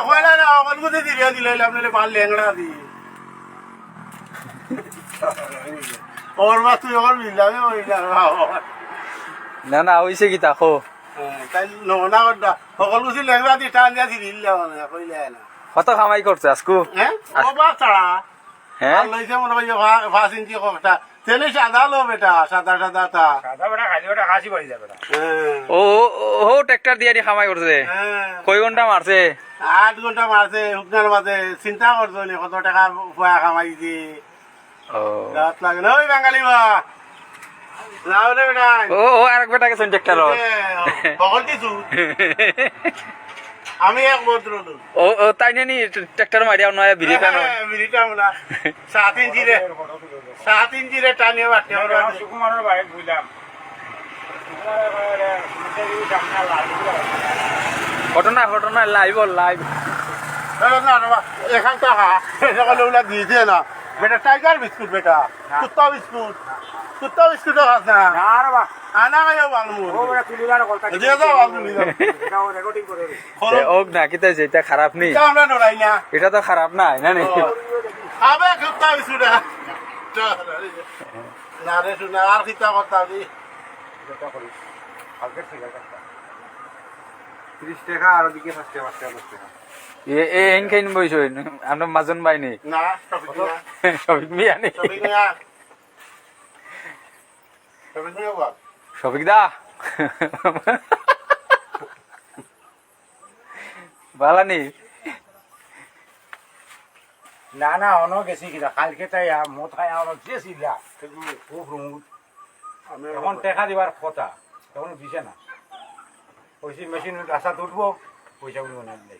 কয়লা না অকল বুঝে দিলে দিলে আপনার পাল লেংড়া দি ওর মাছ তুই অকল মিলামে না না হইছে কি তাকো তাই নমনা করতা অকল বুঝি লেংড়া দি টান দিয়া দিল মানে কইলে না কত কামাই করছে আজকু হ্যাঁ ও বা ছাড়া হ্যাঁ লইছে মনে হয় 5 ইঞ্চি কথা তেনে সাদা লো বেটা সাদা সাদা তা সাদা বেটা খালি ওটা হাসি পাই যাবে না ও ও ট্রাক্টর দিয়ে দি কামাই করছে কয় ঘন্টা মারছে 8 ঘন্টা মারছে হুকনার মাঝে চিন্তা করছো নি কত টাকা পয়া কামাইছি ও রাত লাগে না ওই বাঙালি বা যাও রে বেটা ও ও আরেক বেটা গেছেন ট্রাক্টর বকল দিছু আমি এক বদ্র লোক ও ও তাই নি ট্রাক্টর মারিয়া নয়া বিরিটা ন মিনিটা মুলা 7 ইঞ্চি রে টানিয়ে বাটে সুকুমারের বাইক বুঝলাম ঘটনা ঘটনা লাইভ লাইভ না না এখান টাকা সকালে ওগুলা দিয়েছে না বেটা টাইগার বিস্কুট বেটা কুত্তা বিস্কুট খাস না আনা গাইও বালমু দিয়ে দাও বালমু ওক না কিতা যেটা খারাপ নি আমরা নড়াই না এটা তো খারাপ না না নি আবে কুত্তা বিস্কুট না রে শুনা আর কিতা কথা দি 30 টাকা আর ওদিকে 5 টাকা 5 টাকা এ এ এন খাইন বইছ আমরা মাজন বাইনি না সবিক মিয়া নি সবিক মিয়া বাবা সবিক দা বালানি না না অন গেছি কিনা কালকে তাই মত খাই আমার গেছিলা খুব রুমুত এখন টাকা দিবার কথা তখন দিছে না ওই মেশিন রাস্তা উঠবো পয়সা গুলো না দিলে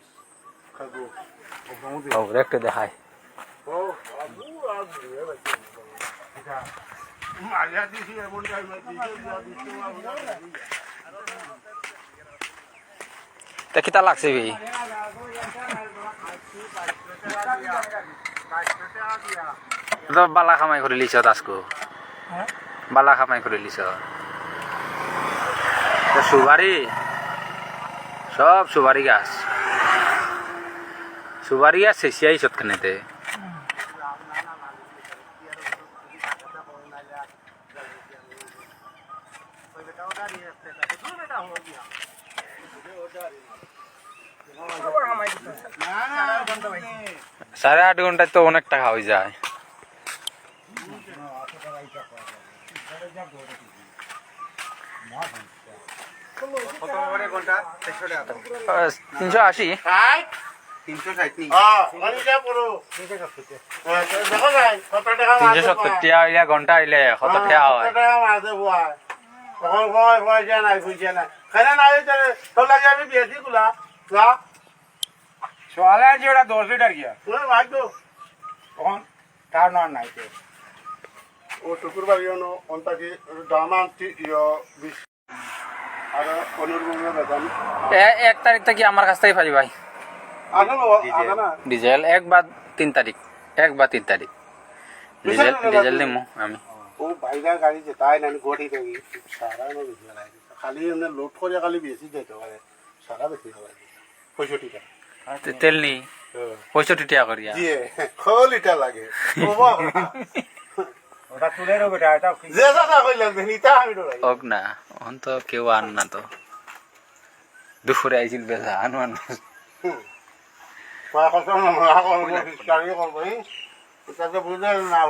ও একটা দেখাই মারিয়া দিছি এমন টাইমে তা কিতা লাগছে ভি তো বালা কামাই করে লিছ আজকো বালা কামাই করে লিছ সুবারি সব সুবারি গাছ শেষিয়াই সৎখানেতে সাড়ে 8 ঘন্টায় তো অনেক টাকা হয়ে যায় 380 370 টাকা আইলে ঘন্টা আইলে কত টাকা হয় সোয়ালে আছে ওটা 10 লিটার গিয়া তখন তার না নাই ও টুকুর বাড়ি অন্তাকি দামা আর অনুর্বঙ্গে বেতন 1 তারিখ থেকে আমার কাছ থেকে পারি ভাই ডিজেল 1 বা 3 তারিখ 1 বা 3 তারিখ ডিজেল দিমু আমি ও বাইরের গাড়ি যেতাই না গড়ি থাকি সারা খালি এমনি লোড করে খালি বেশি যেতে পারে সারা বেশি হয় 65 টাকা তেল নি 65 টাকা করিয়া জি খ লিটার লাগে ওটা তুলে রে বেটা এটা যে দাদা কইলাম নিতা আমি ডরাই ওক না অন তো কেউ আন না তো দুপুরে আইছিল বেলা আনু মা কত না মা করব গাড়ি করব এটা তো বুঝে না